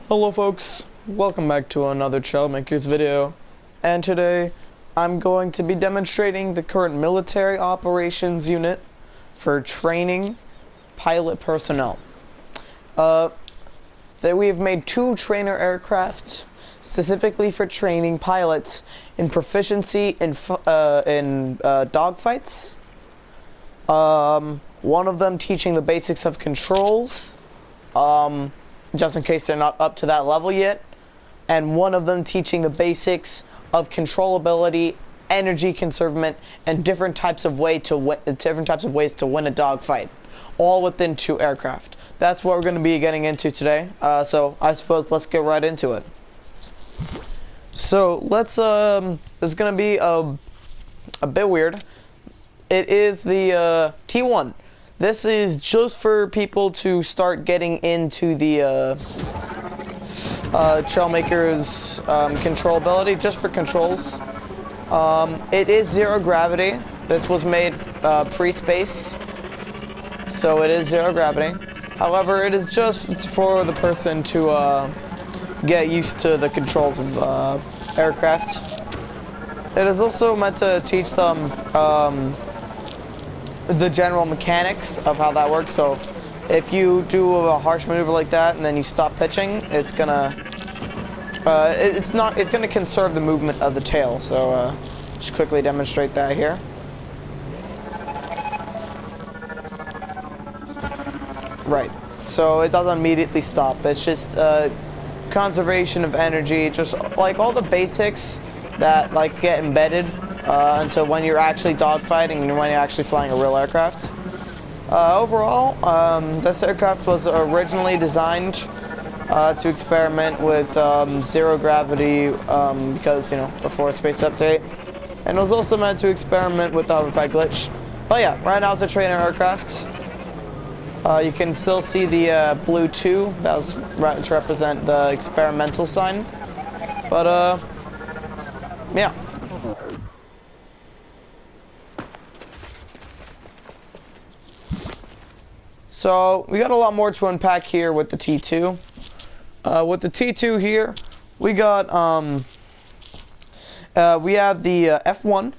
Hello folks, welcome back to another Trailmakers video, and today I'm going to be demonstrating the current military operations unit for training pilot personnel. That we have made 2 trainer aircraft specifically for training pilots in proficiency in dogfights. One of them teaching the basics of controls, just in case they're not up to that level yet, and one of them teaching the basics of controllability, energy conservation, and different types of ways to win a dogfight, all within 2 aircraft. That's what we're going to be getting into today. So I suppose let's get right into it. So let's this is going to be a bit weird. It is the T1. This is just for people to start getting into the Trailmakers controllability, just for controls. It is 0 gravity. This was made pre-space, so it is 0 gravity. However, it is just for the person to get used to the controls of aircraft. It is also meant to teach them the general mechanics of how that works. So if you do a harsh maneuver like that and then you stop pitching, it's gonna it's gonna conserve the movement of the tail. So just quickly demonstrate that here. Right, so it doesn't immediately stop. It's just conservation of energy, just like all the basics that like get embedded until when you're actually dogfighting and when you're actually flying a real aircraft. Overall, this aircraft was originally designed to experiment with 0 gravity because, you know, before space update, and it was also meant to experiment with the hoverpad glitch. But yeah, right now it's a trainer aircraft. You can still see the blue 2 that was to represent the experimental sign. But yeah. So we got a lot more to unpack here with the T2. With the T2 here, we got we have the F1.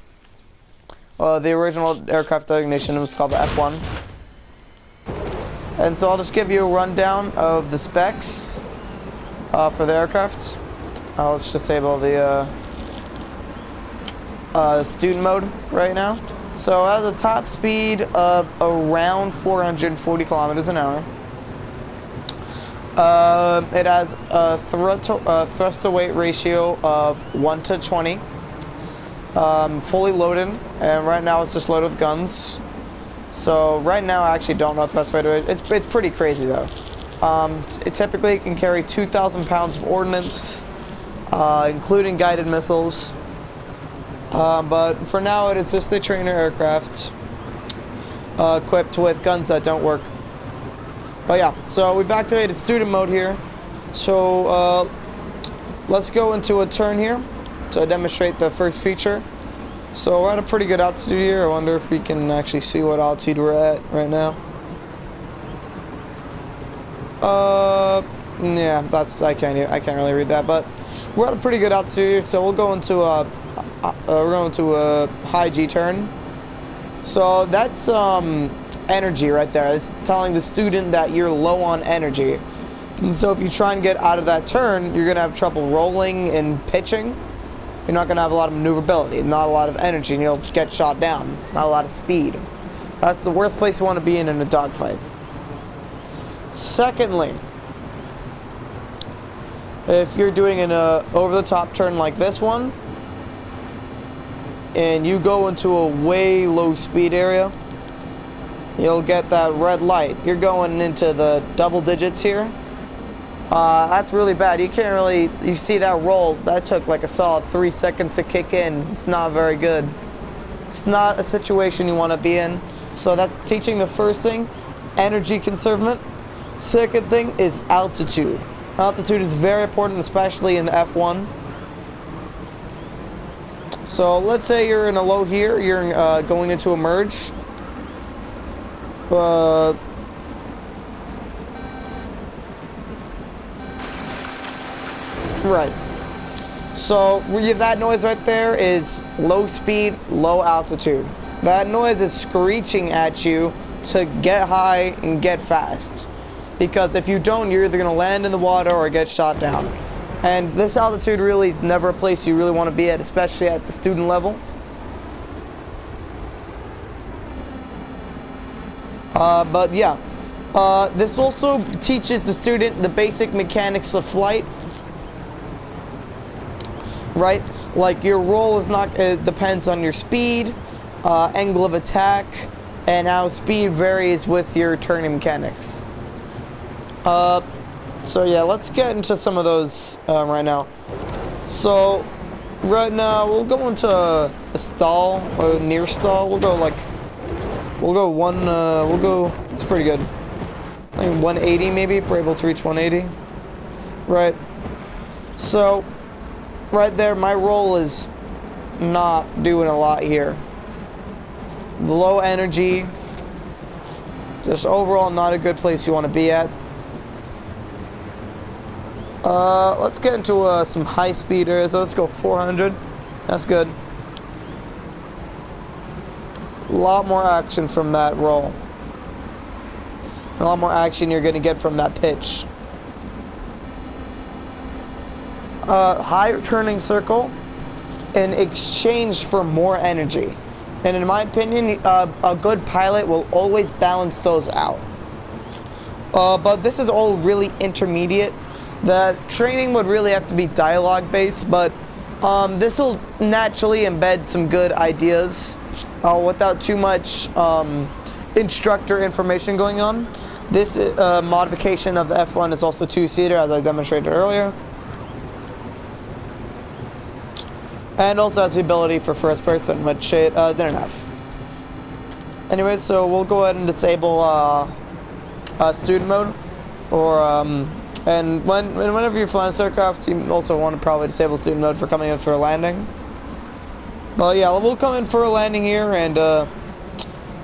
The original aircraft designation was called the F1. And so I'll just give you a rundown of the specs for the aircraft. Let's disable the student mode right now. So it has a top speed of around 440 kilometers an hour. It has a thrust to weight ratio of 1 to 20. Fully loaded, and right now it's just loaded with guns. So right now I actually don't know thrust weight. It's pretty crazy though. It typically can carry 2,000 pounds of ordnance, including guided missiles. But for now it is just a trainer aircraft equipped with guns that don't work. But yeah, so we've activated student mode here. So let's go into a turn here to demonstrate the first feature. So we're at a pretty good altitude here. I wonder if we can actually see what altitude we're at right now. Yeah, I can't really read that, but we're at a pretty good altitude here. So we'll go into a high G turn. So that's energy right there. It's telling the student that you're low on energy. And so if you try and get out of that turn, you're gonna have trouble rolling and pitching. You're not gonna have a lot of maneuverability, not a lot of energy, and you'll get shot down. Not a lot of speed. That's the worst place you want to be in a dogfight. Secondly, if you're doing an over-the-top turn like this one, and you go into a way low speed area, you'll get that red light. You're going into the double digits here. That's really bad. You can't really, you see that roll, that took like a solid 3 seconds to kick in. It's not very good. It's not a situation you want to be in. So that's teaching the first thing, energy conservation. Second thing is altitude. Altitude is very important, especially in the F1. So let's say you're in a low here, you're going into a merge. Right. So that noise right there is low speed, low altitude. That noise is screeching at you to get high and get fast. Because if you don't, you're either going to land in the water or get shot down. And this altitude really is never a place you really want to be at, especially at the student level. But yeah, this also teaches the student the basic mechanics of flight. Right? Like your roll is not, it depends on your speed, angle of attack, and how speed varies with your turning mechanics. So yeah, let's get into some of those right now. So right now we'll go into a stall or near stall. We'll go it's pretty good. I think 180 maybe if we're able to reach 180. Right. So right there, my roll is not doing a lot here. Low energy. Just overall not a good place you want to be at. Let's get into some high speed areas. So let's go 400. That's good. A lot more action from that roll. A lot more action you're going to get from that pitch. Higher turning circle in exchange for more energy. And in my opinion, a good pilot will always balance those out. But this is all really intermediate. The training would really have to be dialogue based, but this will naturally embed some good ideas without too much instructor information going on. This modification of the F1 is also two-seater, as I demonstrated earlier. And also has the ability for first person, which it didn't have. Anyways, so we'll go ahead and disable student mode, or and whenever you're flying this aircraft, you also want to probably disable student mode for coming in for a landing. But yeah, we'll come in for a landing here, and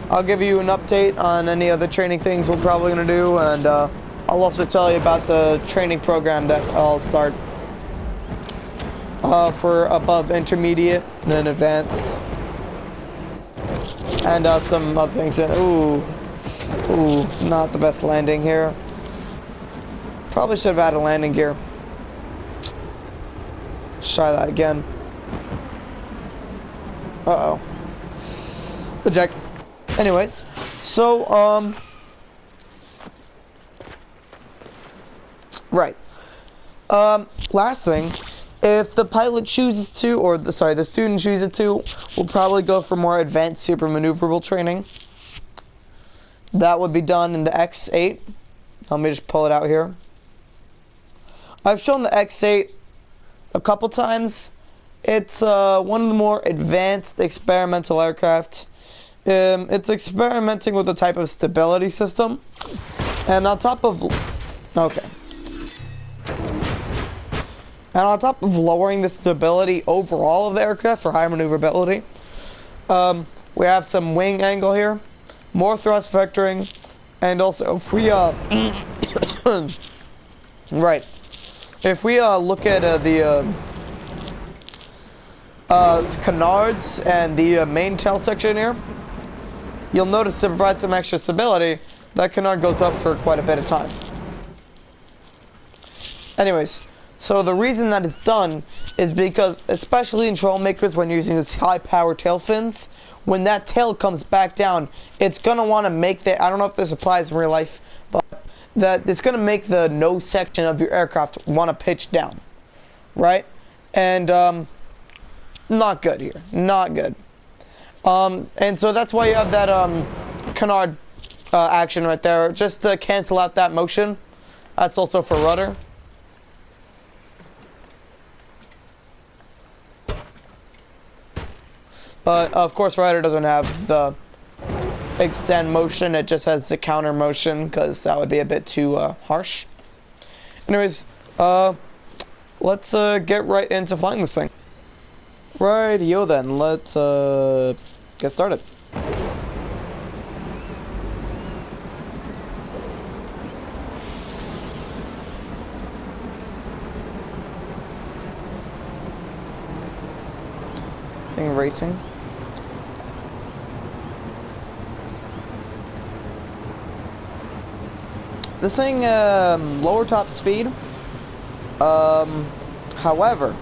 I'll give you an update on any other training things we're probably going to do, and I'll also tell you about the training program that I'll start for above intermediate and then advanced, and some other things. Ooh, not the best landing here. Probably should have added landing gear. Let's try that again. Uh-oh. Eject. Anyways, so, right. Last thing, if the pilot chooses to, or the student chooses to, we'll probably go for more advanced super maneuverable training. That would be done in the X8. Let me just pull it out here. I've shown the X8 a couple times. It's one of the more advanced experimental aircraft. It's experimenting with a type of stability system, and on top of lowering the stability overall of the aircraft for higher maneuverability, we have some wing angle here, more thrust vectoring, and also if we right. If we look at the canards and the main tail section here, you'll notice to provide some extra stability, that canard goes up for quite a bit of time. Anyways, so the reason that it's done is because, especially in trollmakers when you're using these high power tail fins, when that tail comes back down, it's going to want to make the, I don't know if this applies in real life, but that it's going to make the nose section of your aircraft want to pitch down, right? And not good here, not good. And so that's why you have that canard action right there, just to cancel out that motion. That's also for rudder. But of course rudder doesn't have the extend motion, it just has the counter motion, because that would be a bit too harsh. Anyways, let's get right into flying this thing. Rightio then, let's get started. thing racing. This thing, lower top speed. However,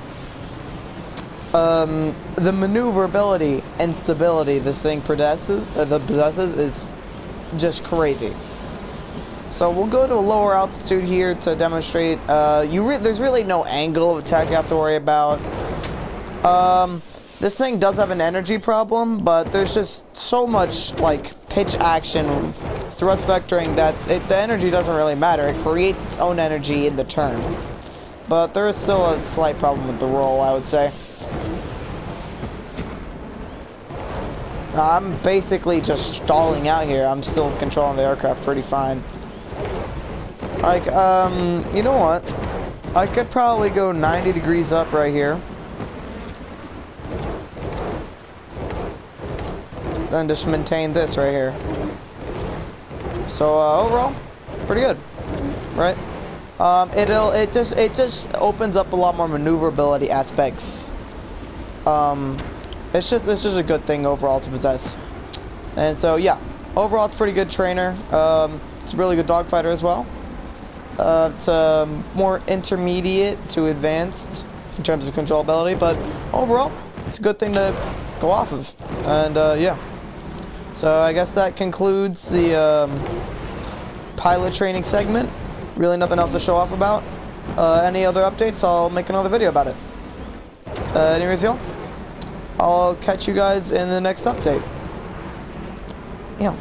the maneuverability and stability this thing possesses is just crazy. So we'll go to a lower altitude here to demonstrate. There's really no angle of attack you have to worry about. This thing does have an energy problem, but there's just so much like pitch action, thrust vectoring that the energy doesn't really matter. It creates its own energy in the turn. But there is still a slight problem with the roll, I would say. I'm basically just stalling out here. I'm still controlling the aircraft pretty fine. Like, you know what? I could probably go 90 degrees up right here. Then just maintain this right here. So, overall, pretty good, right? It just opens up a lot more maneuverability aspects. It's just a good thing overall to possess. And so yeah, overall it's a pretty good trainer. It's a really good dogfighter as well. It's more intermediate to advanced in terms of controllability, but overall it's a good thing to go off of. And yeah, so I guess that concludes the pilot training segment. Really nothing else to show off about. Any other updates, I'll make another video about it. Anyways, y'all, I'll catch you guys in the next update. Yeah.